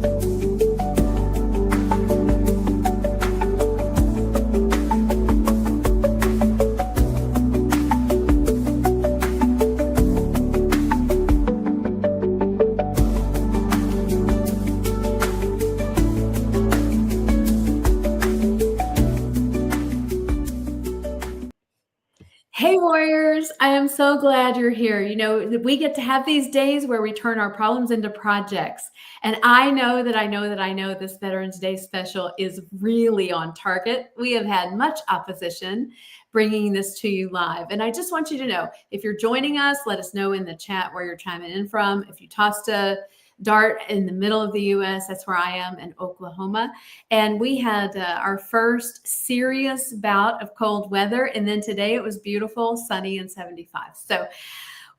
Hey warriors, I am so glad you're here. You know, we get to have these days where we turn our problems into projects. And I know this Veterans Day special is really on target. We have had much opposition bringing this to you live. And I just want you to know, if you're joining us, let us know in the chat where you're chiming in from. If you tossed a dart in the middle of the US, that's where I am in Oklahoma. And we had our first serious bout of cold weather. And then today it was beautiful, sunny, and 75. So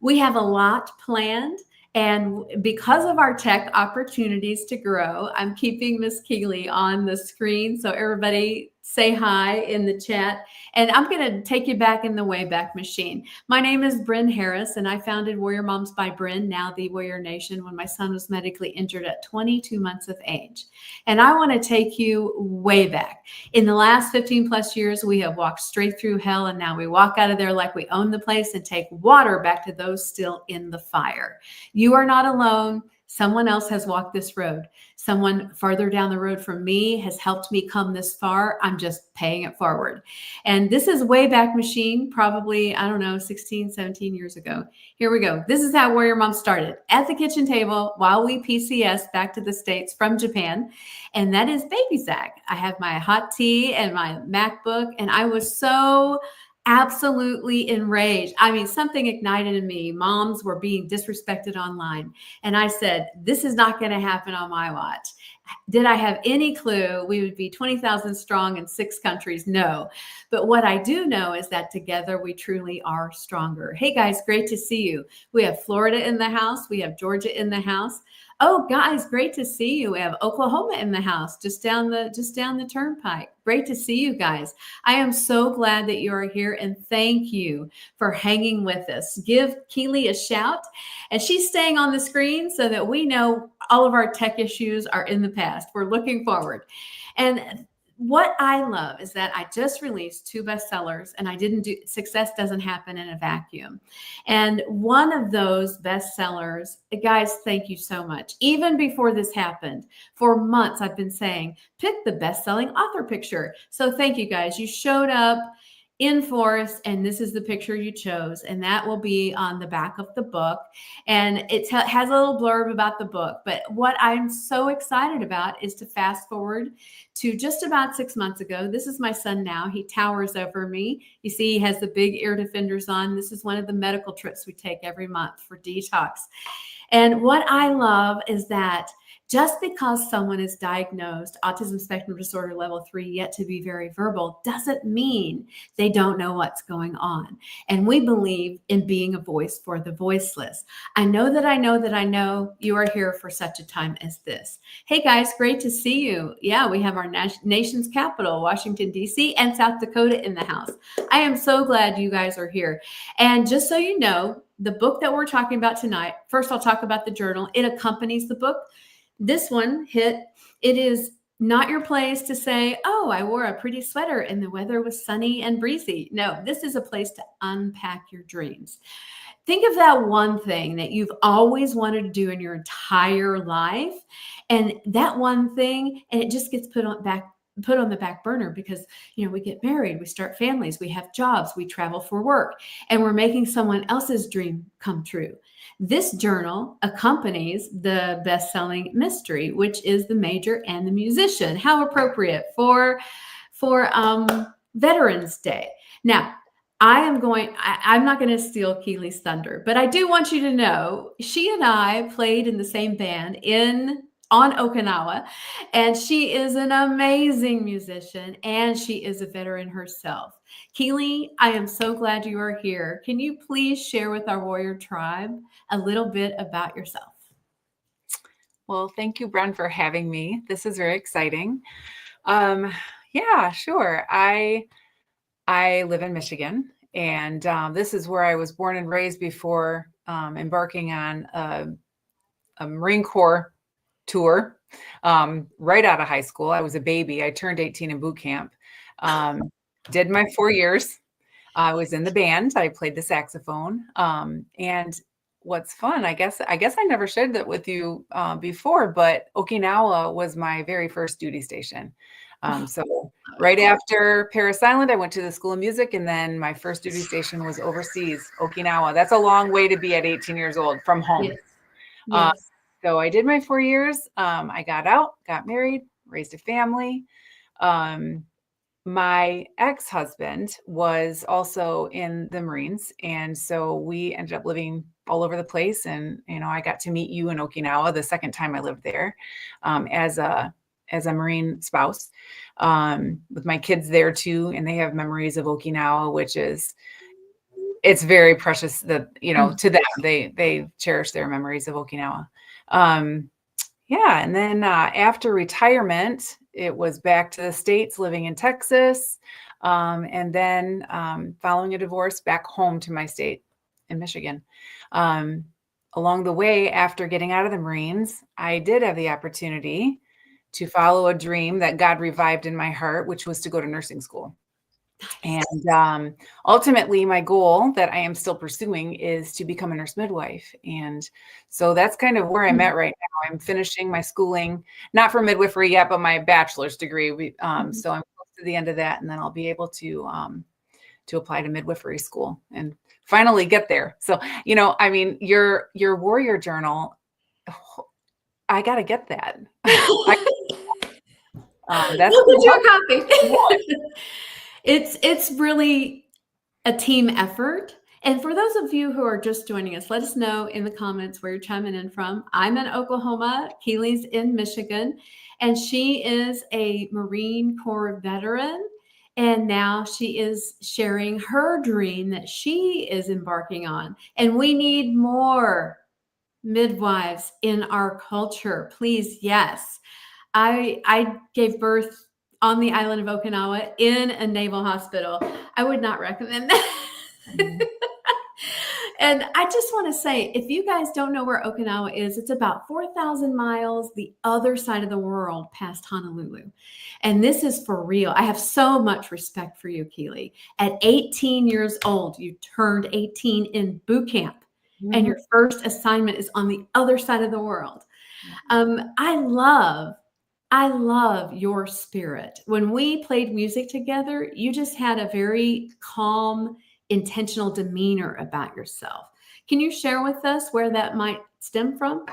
we have a lot planned. And because of our tech opportunities to grow, I'm keeping Miss Keely on the screen. So everybody say hi in the chat. And I'm going to take you back in the Wayback Machine. My name is Bren Harris, and I founded Warrior Moms by Bren, now the Warrior Nation, when my son was medically injured at 22 months of age. And I want to take you way back. In the last 15 plus years, we have walked straight through hell, and now we walk out of there like we own the place and take water back to those still in the fire. You are not alone. Someone else has walked this road. Someone farther down the road from me has helped me come this far. I'm just paying it forward. And this is Wayback Machine, probably, I don't know, 16, 17 years ago. Here we go. This is how Warrior Mom started, at the kitchen table while we PCS back to the States from Japan. And that is Baby Zach. I have my hot tea and my MacBook, and I was so absolutely enraged. I mean, something ignited in me. Moms were being disrespected online. And I said, this is not going to happen on my watch. Did I have any clue we would be 20,000 strong in 6 countries? No. But what I do know is that together we truly are stronger. Hey guys, great to see you. We have Florida in the house. We have Georgia in the house. Oh, guys, great to see you. We have Oklahoma in the house, just down the turnpike. Great to see you guys. I am so glad that you are here, and thank you for hanging with us. Give Keely a shout, and she's staying on the screen so that we know all of our tech issues are in the past. We're looking forward. And what I love is that I just released 2 bestsellers, and success doesn't happen in a vacuum. And one of those bestsellers, guys, thank you so much. Even before this happened, for months, I've been saying, pick the best-selling author picture. So thank you guys. You showed up in force, and this is the picture you chose, and that will be on the back of the book. And it has a little blurb about the book, but what I'm so excited about is to fast forward to just about 6 months ago. This is my son now. He towers over me. You see, he has the big ear defenders on. This is one of the medical trips we take every month for detox. And what I love is that just because someone is diagnosed autism spectrum disorder level 3, yet to be very verbal, doesn't mean they don't know what's going on. And we believe in being a voice for the voiceless. I know you are here for such a time as this. Hey guys, great to see you. Yeah, we have our nation's capital, Washington, D.C. and South Dakota in the house. I am so glad you guys are here. And just so you know, the book that we're talking about tonight, first I'll talk about the journal. It accompanies the book. This one it is not your place to say, oh, I wore a pretty sweater and the weather was sunny and breezy. No, this is a place to unpack your dreams. Think of that one thing that you've always wanted to do in your entire life. And that one thing, and it just gets put on the back burner because, you know, we get married, we start families, we have jobs, we travel for work, and we're making someone else's dream come true. This journal accompanies the best-selling mystery, which is The Major and the Musician. How appropriate for Veterans Day. Now, I'm not going to steal Keely's thunder, but I do want you to know she and I played in the same band on Okinawa, and she is an amazing musician, and she is a veteran herself. Keely, I am so glad you are here. Can you please share with our warrior tribe a little bit about yourself? Well, thank you, Bren, for having me. This is very exciting. Yeah, sure. I live in Michigan, and this is where I was born and raised before embarking on a Marine Corps tour right out of high school. I was a baby. I turned 18 in boot camp. Did my 4 years. I was in the band. I played the saxophone. And what's fun, I guess I never shared that with you before, but Okinawa was my very first duty station. So right after Paris Island, I went to the School of Music, and then my first duty station was overseas, Okinawa. That's a long way to be at 18 years old from home. Yes. Uh, Yes. so I did my 4 years. I got out, got married, raised a family. Um, my ex-husband was also in the Marines, and so we ended up living all over the place. And I got to meet you in Okinawa the second time I lived there, as a Marine spouse, with my kids there too, and they have memories of Okinawa, which is it's very precious that to them they cherish their memories of Okinawa. Um, yeah, and then after retirement, it was back to the States, living in Texas, and then following a divorce, back home to my state in Michigan. Um, Along the way, after getting out of the Marines, I did have the opportunity to follow a dream that God revived in my heart, which was to go to nursing school. And ultimately, my goal that I am still pursuing is to become a nurse midwife. And so that's kind of where I'm at right now. I'm finishing my schooling, not for midwifery yet, but my bachelor's degree. So I'm close to the end of that, and then I'll be able to apply to midwifery school and finally get there. So, I mean, your warrior journal, I got to get that. That's We'll get you a one. copy. It's really a team effort. And for those of you who are just joining us, let us know in the comments where you're chiming in from. I'm in Oklahoma, Keely's in Michigan, and she is a Marine Corps veteran. And now she is sharing her dream that she is embarking on. And we need more midwives in our culture. Please, yes. I gave birth on the island of Okinawa in a naval hospital. I would not recommend that. And I just want to say, if you guys don't know where Okinawa is, it's about 4,000 miles the other side of the world past Honolulu. And this is for real. I have so much respect for you, Keely. At 18 years old, you turned 18 in boot camp, and your first assignment is on the other side of the world. I love your spirit. When we played music together, you just had a very calm, intentional demeanor about yourself. Can you share with us where that might stem from?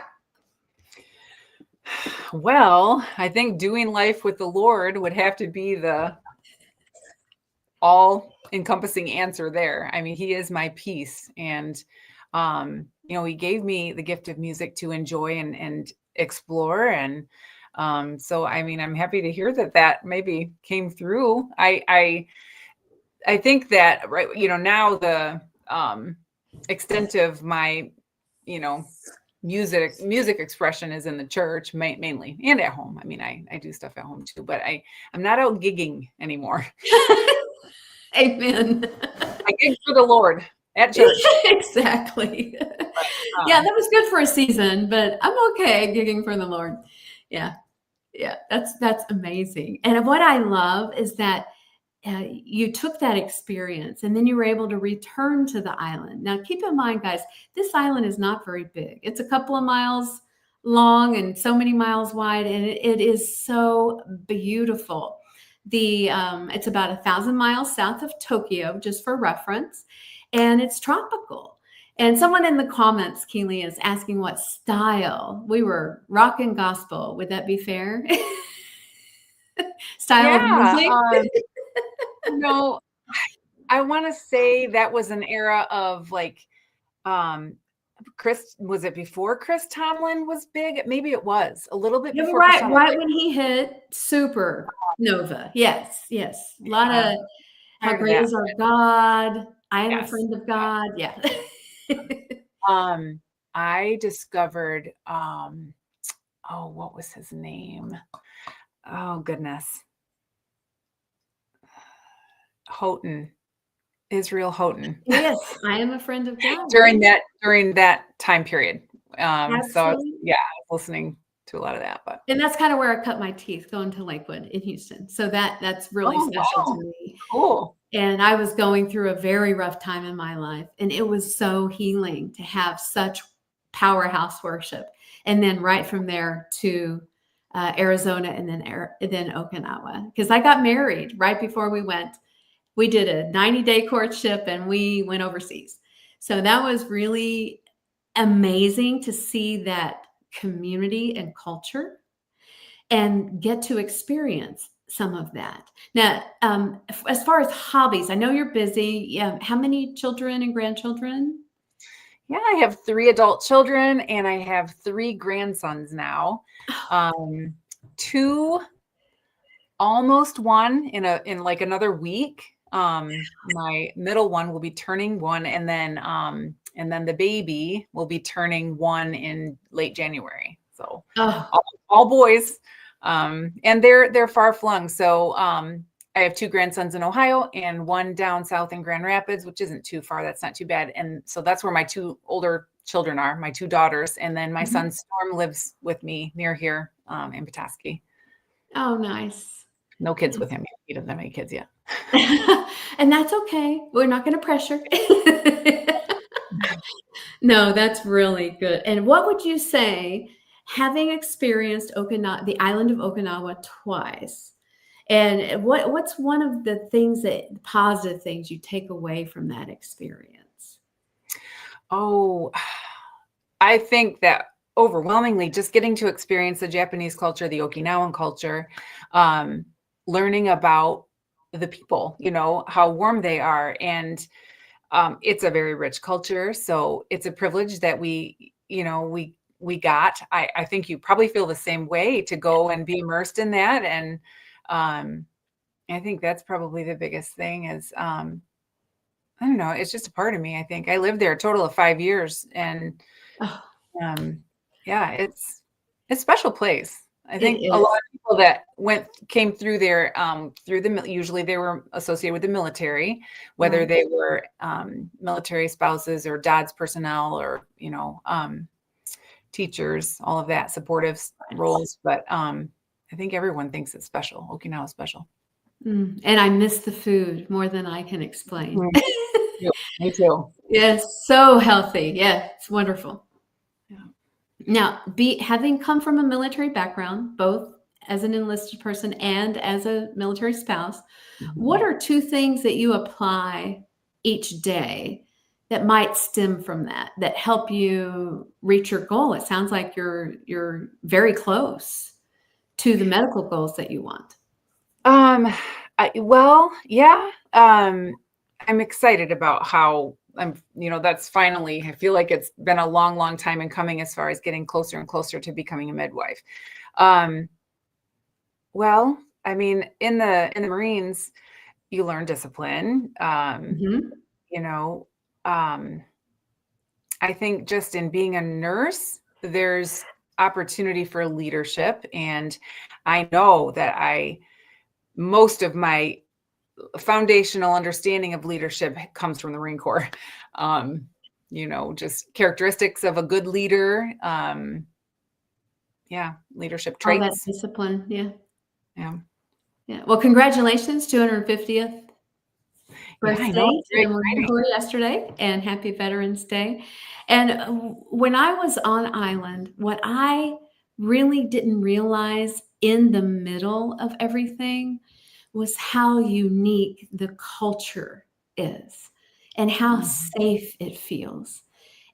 Well, I think doing life with the Lord would have to be the all encompassing answer there. I mean, he is my peace. And, he gave me the gift of music to enjoy and explore. And so, I mean, I'm happy to hear that maybe came through. I think that, right, now the extent of my, music expression is in the church mainly, and at home. I mean, I do stuff at home too, but I'm not out gigging anymore. Amen. I gig for the Lord at church. Exactly. But, Yeah, that was good for a season, but I'm okay gigging for the Lord. Yeah. Yeah, that's amazing. And what I love is that you took that experience and then you were able to return to the island. Now, keep in mind, guys, this island is not very big. It's a couple of miles long and so many miles wide, and it is so beautiful. It's about 1,000 miles south of Tokyo, just for reference, and it's tropical. And someone in the comments, Keely, is asking what style. We were rock and gospel. Would that be fair? Style of yeah, music? no, I want to say that was an era of like, was it before Chris Tomlin was big? Maybe it was a little bit You're before Chris right. Tomlin. Right when he hit supernova. Yes, yes. A lot of How Prior to Great that, Is Our God. I Am a yes. Friend of God. Yeah. I discovered, what was his name? Oh goodness. Houghton, Israel Houghton. Yes, I Am a Friend of God. during that time period. So Absolutely. yeah, I was listening to a lot of that. But And that's kind of where I cut my teeth, going to Lakewood in Houston. So that's really oh special to wow, me. cool. And I was going through a very rough time in my life, and it was so healing to have such powerhouse worship. And then right from there to Arizona, and then Okinawa, because I got married right before we went. We did a 90-day courtship, and we went overseas. So that was really amazing to see that community and culture and get to experience some of that. Now, as far as hobbies, I know you're busy. Yeah, how many children and grandchildren? Yeah, I have 3 adult children and I have 3 grandsons now. Um, 2, almost 1 in like another week. My middle one will be turning 1, and then the baby will be turning 1 in late January. So Oh, all boys. And they're far flung. So I have 2 grandsons in Ohio and 1 down south in Grand Rapids, which isn't too far. That's not too bad. And so that's where my 2 older children are, my 2 daughters. And then my son mhm. Storm lives with me near here in Petoskey. Oh, nice. No kids with him yet. He doesn't have any kids yet. And that's okay. We're not going to pressure. No, that's really good. And what would you say, having experienced Okinawa, the island of Okinawa twice, and what's one of the things that positive things you take away from that experience? Oh, I think that overwhelmingly just getting to experience the Japanese culture, the Okinawan culture, um, learning about the people, how warm they are. And it's a very rich culture. So it's a privilege that we got. I think you probably feel the same way, to go and be immersed in that. And um, I think that's probably the biggest thing is, I don't know, it's just a part of me. I think I lived there a total of 5 years, and Oh, um, yeah, it's a special place. I it think a lot is. of people that came through there, usually they were associated with the military, whether Right. they were military spouses or dad's personnel, or teachers, all of that, supportive Yes. roles. But I think everyone thinks it's special. Okinawa is special. And I miss the food more than I can explain. Mhm. Yeah, me too. Yes, so healthy. Yeah, it's wonderful. Yeah. Now, having come from a military background, both as an enlisted person and as a military spouse, what Mhm. are 2 things that you apply each day that might stem from that help you reach your goal? It sounds like you're very close to the medical goals that you want. Um, well, yeah. I'm excited about how that's finally, I feel like it's been a long, long time in coming as far as getting closer and closer to becoming a midwife. Um, well, I mean, in the Marines, you learn discipline. Mhm. You know, um, I think just in being a nurse, there's opportunity for leadership. And I know that most of my foundational understanding of leadership comes from the Marine Corps. Just characteristics of a good leader. Yeah, leadership All that traits. discipline, yeah. Yeah. Yeah. Well, congratulations, 250th Yeah, I know. birthday It's to very the Marine exciting. Corps yesterday, and happy Veterans Day. And when I was on island, what I really didn't realize in the middle of everything was how unique the culture is and how Mhm. safe it feels.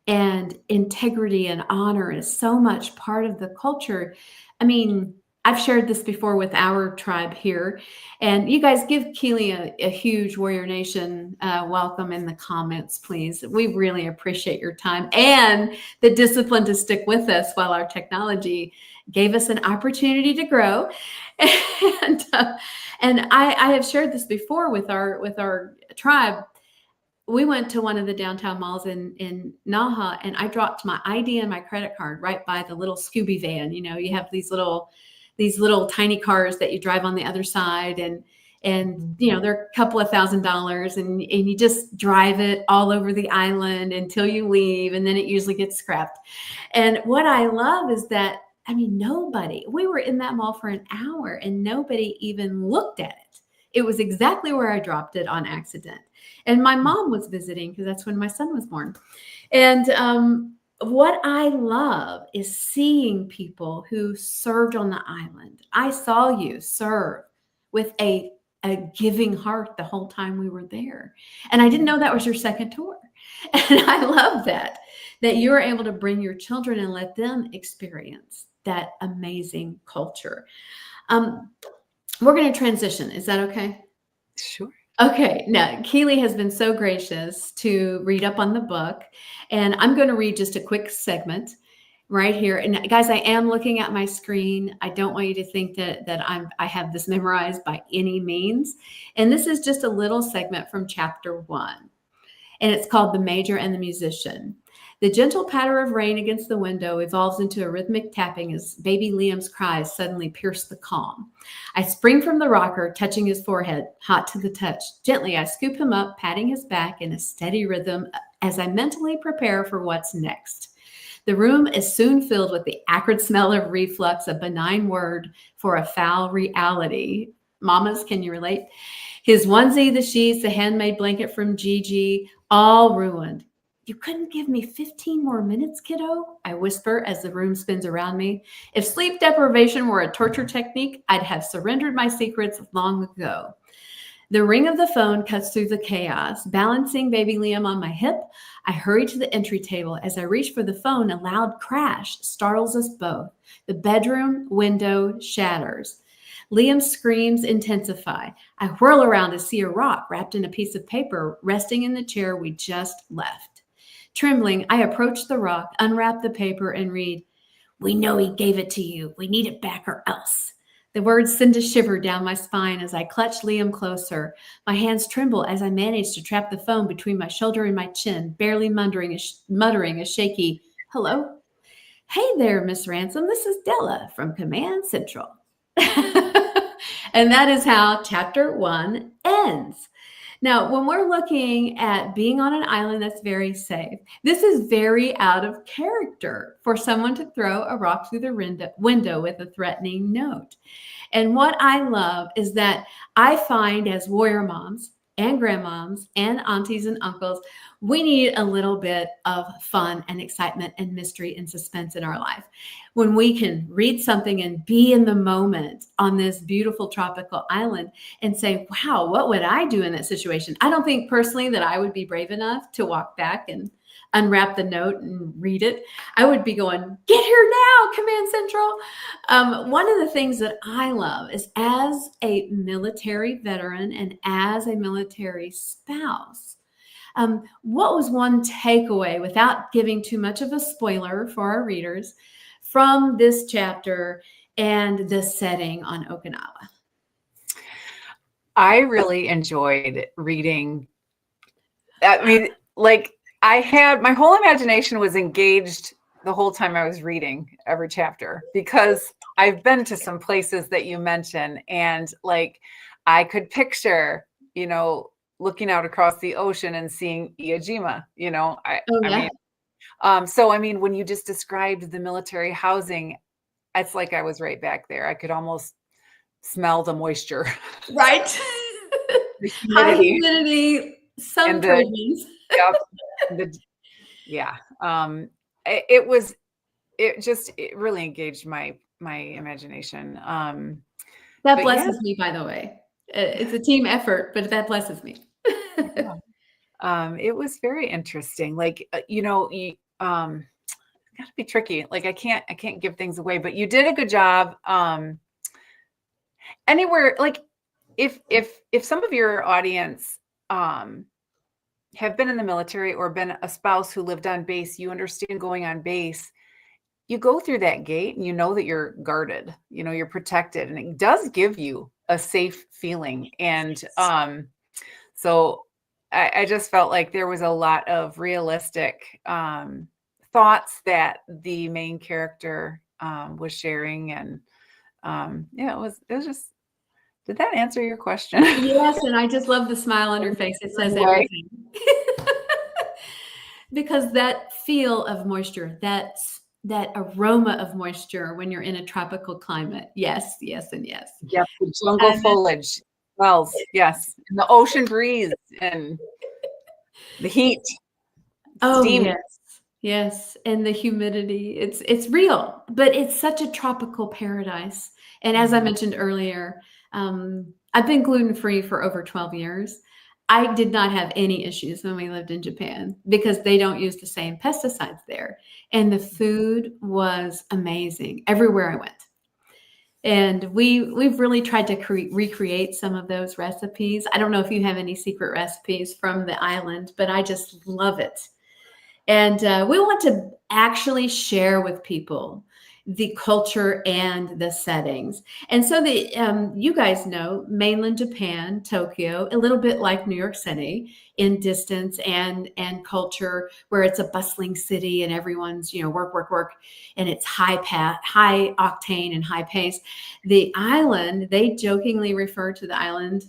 And integrity and honor is so much part of the culture. I mean, I've shared this before with our tribe here, and you guys give Keely a huge Warrior Nation welcome in the comments, please. We really appreciate your time and the discipline to stick with us while our technology gave us an opportunity to grow. And I have shared this before with our tribe. We went to one of the downtown malls in Naha, and I dropped my ID and my credit card right by the little Scooby van. You have these little tiny cars that you drive on the other side, and they're a couple of $1,000, and you just drive it all over the island until you leave, and then it usually gets scrapped. And what I love is that I mean, nobody. We were in that mall for an hour and nobody even looked at it. It was exactly where I dropped it on accident. And my mom was visiting because that's when my son was born. And what I love is seeing people who served on the island. I saw you serve with a giving heart the whole time we were there. And I didn't know that was your second tour. And I love that you were able to bring your children and let them experience that amazing culture. Um, we're going to transition. Is that okay? Sure. Okay, now Keely has been so gracious to read up on the book, and I'm going to read just a quick segment right here. And guys, I am looking at my screen. I don't want you to think that I have this memorized by any means. And this is just a little segment from chapter 1, and it's called The Major and the Musician. The gentle patter of rain against the window evolves into a rhythmic tapping as baby Liam's cries suddenly pierce the calm. I spring from the rocker, touching his forehead, hot to the touch. Gently, I scoop him up, patting his back in a steady rhythm as I mentally prepare for what's next. The room is soon filled with the acrid smell of reflux, a benign word for a foul reality. Mamas, can you relate? His onesie, the sheets, the handmade blanket from Gigi, all ruined. You couldn't give me 15 more minutes, kiddo? I whisper as the room spins around me. If sleep deprivation were a torture technique, I'd have surrendered my secrets long ago. The ring of the phone cuts through the chaos. Balancing baby Liam on my hip, I hurry to the entry table. As I reach for the phone, a loud crash startles us both. The bedroom window shatters. Liam's screams intensify. I whirl around to see a rock wrapped in a piece of paper resting in the chair we just left. Trembling, I approach the rock, unwrap the paper, and read, "We know he gave it to you. We need it back or else." The words send a shiver down my spine as I clutch Liam closer. My hands tremble as I manage to trap the phone between my shoulder and my chin, barely muttering a shaky, "Hello?" "Hey there, Miss Ransom. This is Della from Command Central." And that is how chapter 1 ends. Now, when we're looking at being on an island that's very safe, this is very out of character for someone to throw a rock through the window with a threatening note. And what I love is that I find as warrior moms and grandmoms and aunties and uncles, we need a little bit of fun and excitement and mystery and suspense in our life. When we can read something and be in the moment on this beautiful tropical island and say, wow, what would I do in that situation? I don't think personally that I would be brave enough to walk back and unwrap the note and read it. I would be going, "Get here now, Command Central." One of the things that I love is as a military veteran and as a military spouse, what was one takeaway, without giving too much of a spoiler for our readers, from this chapter and the setting on Okinawa? I really enjoyed reading. I mean, like, I had my whole imagination was engaged the whole time I was reading every chapter, because I've been to some places that you mentioned, and like I could picture, looking out across the ocean and seeing Iajima, Oh, I yeah. mean, so I mean, when you just described the military housing, it's like I was right back there. I could almost smell the moisture, Right. the High humidity, humidity, some and the Trojans. yep, the yeah. It was it really engaged my imagination. That But yeah, blesses me, by the way. It's a team effort, but that blesses me. yeah. It was very interesting. Like, you got to be tricky. Like, I can't give things away, but you did a good job. Anywhere, like, if some of your audience have been in the military or been a spouse who lived on base, you understand going on base. You go through that gate and you know that you're guarded, you're protected, and it does give you a safe feeling. And so I just felt like there was a lot of realistic thoughts that the main character was sharing. And yeah, it was just, did that answer your question? Yes, and I just love the smile on your face. It says Way. everything. Because that feel of moisture, that that aroma of moisture when you're in a tropical climate. Yes, yes, and yes. Yep, the jungle And foliage smells, yes, and the ocean breeze and the heat, oh, steamy. yes. Yes, and the humidity. It's real, but it's such a tropical paradise. And as I Mhm, mentioned earlier, I've been gluten-free for over 12 years. I did not have any issues when we lived in Japan because they don't use the same pesticides there. And the food was amazing everywhere I went. And we've really tried to recreate some of those recipes. I don't know if you have any secret recipes from the island, but I just love it. And we want to actually share with people the culture and the settings. And so the you guys know mainland Japan, Tokyo, a little bit like New York City in distance and culture, where it's a bustling city and everyone's work work work, and it's high octane and high pace. The island, they jokingly refer to the island.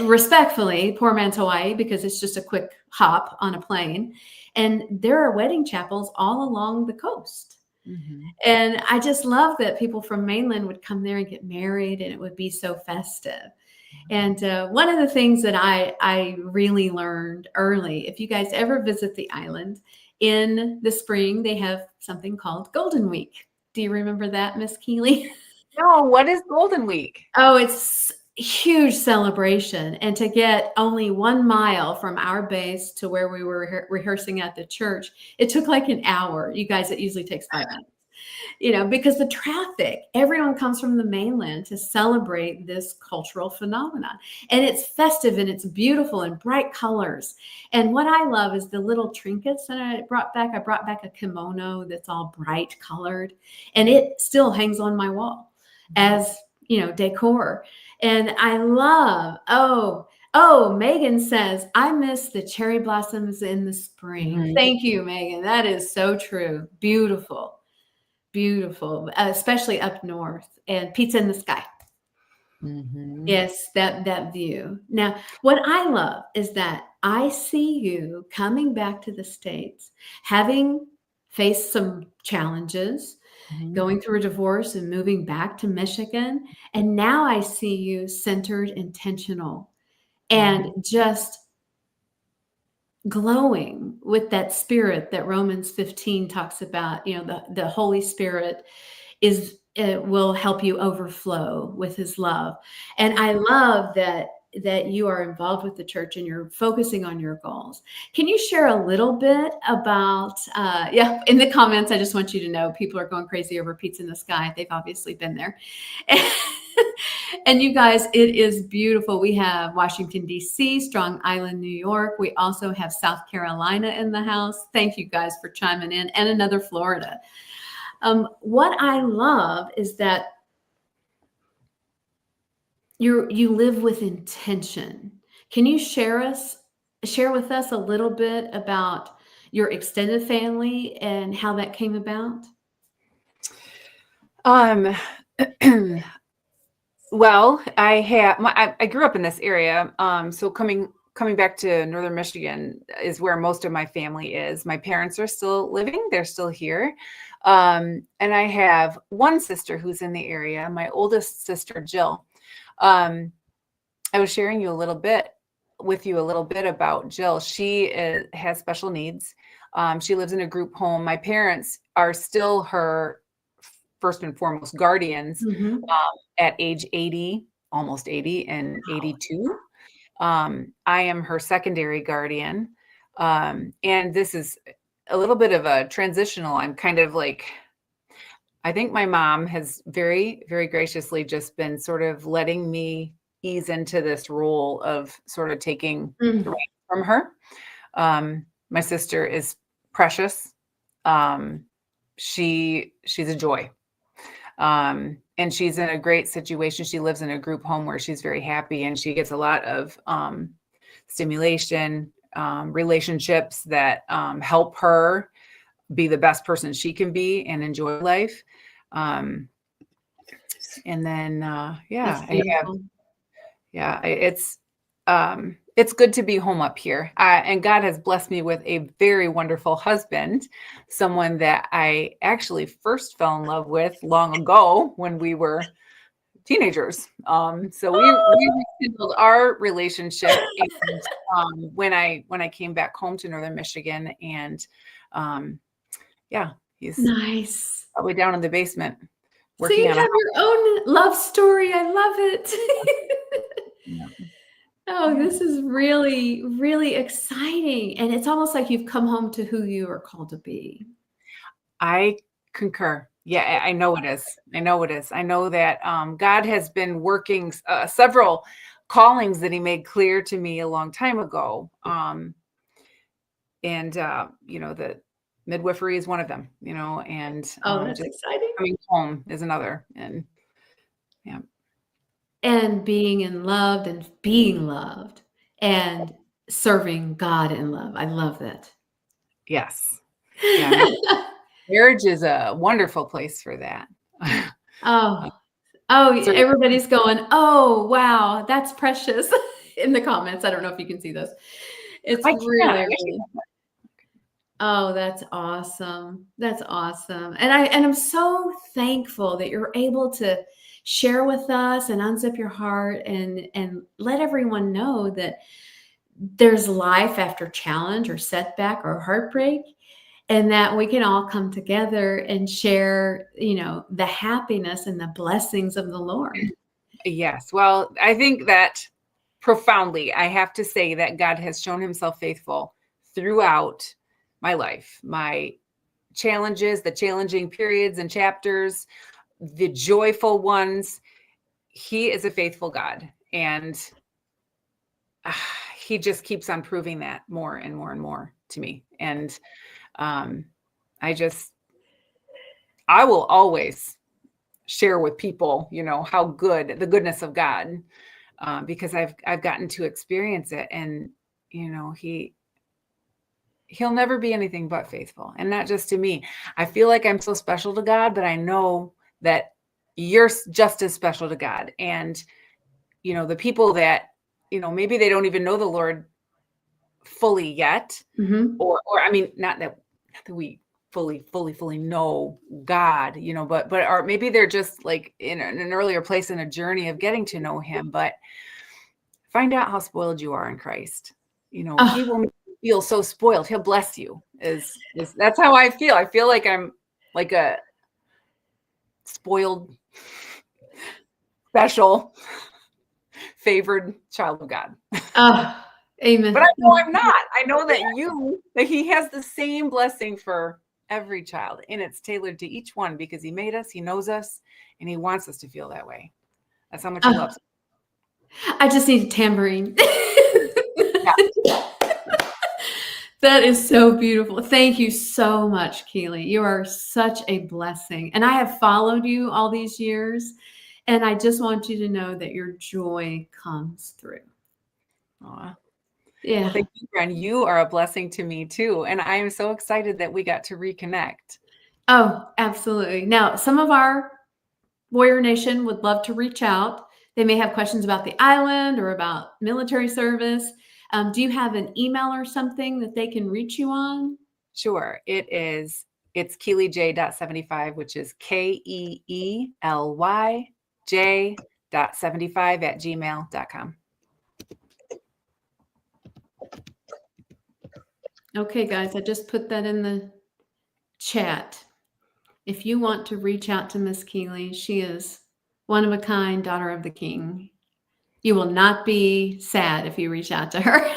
Respectfully, poor man's Hawaii, because it's just a quick hop on a plane, and there are wedding chapels all along the coast. mhm, And I just love that people from mainland would come there and get married, and it would be so festive. And one of the things that I really learned early, if you guys ever visit the island in the spring, they have something called Golden Week. Do you remember that, Miss Keely? no, what is Golden Week? Oh, it's huge celebration. And to get only 1 mile from our base to where we were rehearsing at the church, it took like an hour. You guys, it usually takes 5 minutes, because the traffic, everyone comes from the mainland to celebrate this cultural phenomenon. And it's festive and it's beautiful and bright colors. And what I love is the little trinkets that I brought back. I brought back a kimono that's all bright colored, and it still hangs on my wall as decor. And I love, Megan says, I miss the cherry blossoms in the spring. Mhm, Thank you, Megan. That is so true. Beautiful, beautiful, especially up north, and pizza in the sky. mhm, Yes, that view. Now, what I love is that I see you coming back to the States, having faced some challenges, mhm, going through a divorce and moving back to Michigan. And now I see you centered, intentional, and mhm, just glowing with that spirit that Romans 15 talks about. The Holy Spirit is it will help you overflow with his love. And I love that you are involved with the church and you're focusing on your goals. Can you share a little bit about yeah, in the comments, I just want you to know people are going crazy over pizza in the sky. They've obviously been there. And you guys, it is beautiful. We have Washington, D.C., Strong Island, New York. We also have South Carolina in the house. Thank you guys for chiming in, and another Florida. What I love is that you live with intention. Can you share with us a little bit about your extended family and how that came about? um, well, I grew up in this area, so coming back to Northern Michigan is where most of my family is. My parents are still living; they're still here, and I have one sister who's in the area. My oldest sister, Jill. Um, I was sharing you a little bit about Jill. She has special needs. She lives in a group home. My parents are still her first and foremost guardians Mhm. at age 80, almost 80, and 82. I am her secondary guardian. And this is a little bit of a transitional. I'm kind of like, I think my mom has very, very graciously just been sort of letting me ease into this role of sort of taking the Mm. reins from her. My sister is precious. Um, she's a joy. And she's in a great situation. She lives in a group home where she's very happy and she gets a lot of stimulation, relationships that help her be the best person she can be and enjoy life. Um, and then, That's yeah, I have, beautiful. yeah, it's, it's good to be home up here. And God has blessed me with a very wonderful husband, someone that I actually first fell in love with long ago when we were teenagers. So we rekindled our relationship and, when I came back home to Northern Michigan, and yeah, he's Nice. probably down in the basement So you working on a have house. your own love story. I love it. Yeah. Oh, Yeah. this is really, really exciting. And it's almost like you've come home to who you are called to be. I concur. Yeah, I know it is. I know it is. I know that God has been working several callings that He made clear to me a long time ago. And the midwifery is one of them. And Oh, that's just exciting. coming home is another. And yeah, And being in loved and being loved and serving God in love. I love that. yes, yeah. Marriage is a wonderful place for that. Oh, oh, So everybody's going, oh, wow, that's precious in the comments. I don't know if you can see those. It's I can't. really, I wish really, oh, that's awesome. That's awesome. And I'm so thankful that you're able to share with us and unzip your heart and let everyone know that there's life after challenge or setback or heartbreak, and that we can all come together and share, the happiness and the blessings of the Lord. Yes. Well, I think that profoundly, I have to say that God has shown Himself faithful throughout my life, my challenges, the challenging periods and chapters, the joyful ones. He is a faithful God. And He just keeps on proving that more and more and more to me. And um, I will always share with people, how the goodness of God, because I've gotten to experience it, and he'll never be anything but faithful, and not just to me. I feel like I'm so special to God, but I know that you're just as special to God. And the people that maybe they don't even know the Lord fully yet, Mm-hmm. or I mean, not that we fully know God, but or maybe they're just like in an earlier place in a journey of getting to know Him. But find out how spoiled you are in Christ. He will make you feel so spoiled. He'll bless you. Is That's how I feel. I feel like I'm like a spoiled, special, favored child of God. Amen. But I know I'm not. I know that He has the same blessing for every child, and it's tailored to each one because He made us, He knows us, and He wants us to feel that way. That's how much He loves us. I just need a tambourine. Yeah. That is so beautiful. Thank you so much, Keely. You are such a blessing. And I have followed you all these years, and I just want you to know that your joy comes through. Aw. Yeah. Well, thank you, Bren. You are a blessing to me too. And I am so excited that we got to reconnect. Oh, absolutely. Now, some of our Warrior Nation would love to reach out. They may have questions about the island or about military service. Do you have an email or something that they can reach you on? Sure. It's KeelyJ.75, which is KeelyJ.75 @gmail.com. Okay, guys, I just put that in the chat. If you want to reach out to Miss Keely, she is one of a kind, daughter of the king. You will not be sad if you reach out to her.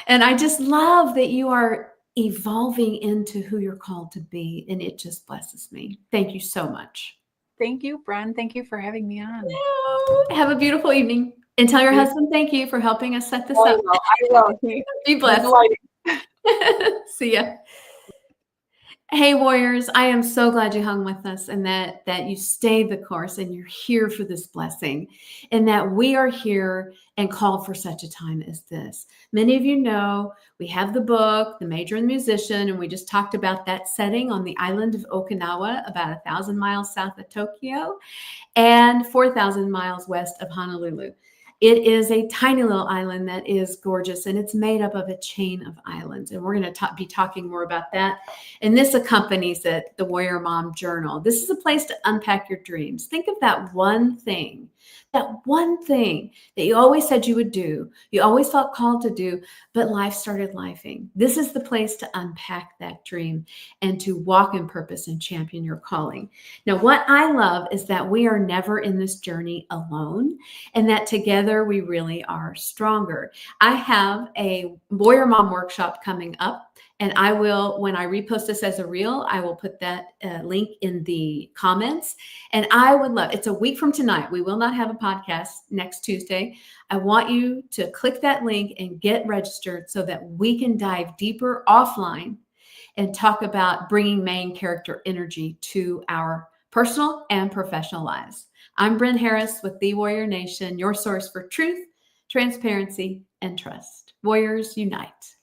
And I just love that you are evolving into who you're called to be, and it just blesses me. Thank you so much. Thank you, Bren. Thank you for having me on. Have a beautiful evening. And tell your You- husband thank you for helping us set this I up. will. Be blessed. See ya. Hey warriors, I am so glad you hung with us and that you stayed the course and you're here for this blessing and that we are here and called for such a time as this. Many of you know we have the book, The Major and the Musician, and we just talked about that setting on the island of Okinawa, about 1,000 miles south of Tokyo and 4,000 miles west of Honolulu. It is a tiny little island that is gorgeous, and it's made up of a chain of islands. And we're going to be talking more about that. And this accompanies it, the Warrior Mom Journal. This is a place to unpack your dreams. Think of that one thing that you always said you would do, you always felt called to do, but life started lifing. This is the place to unpack that dream and to walk in purpose and champion your calling. Now, what I love is that we are never in this journey alone, and that together we really are stronger. I have a Warrior Mom workshop coming up. And I will, when I repost this as a reel, I will put that link in the comments. And I would love, it's a week from tonight. We will not have a podcast next Tuesday. I want you to click that link and get registered so that we can dive deeper offline and talk about bringing main character energy to our personal and professional lives. I'm Bren Harris with The Warrior Nation, your source for truth, transparency, and trust. Warriors unite.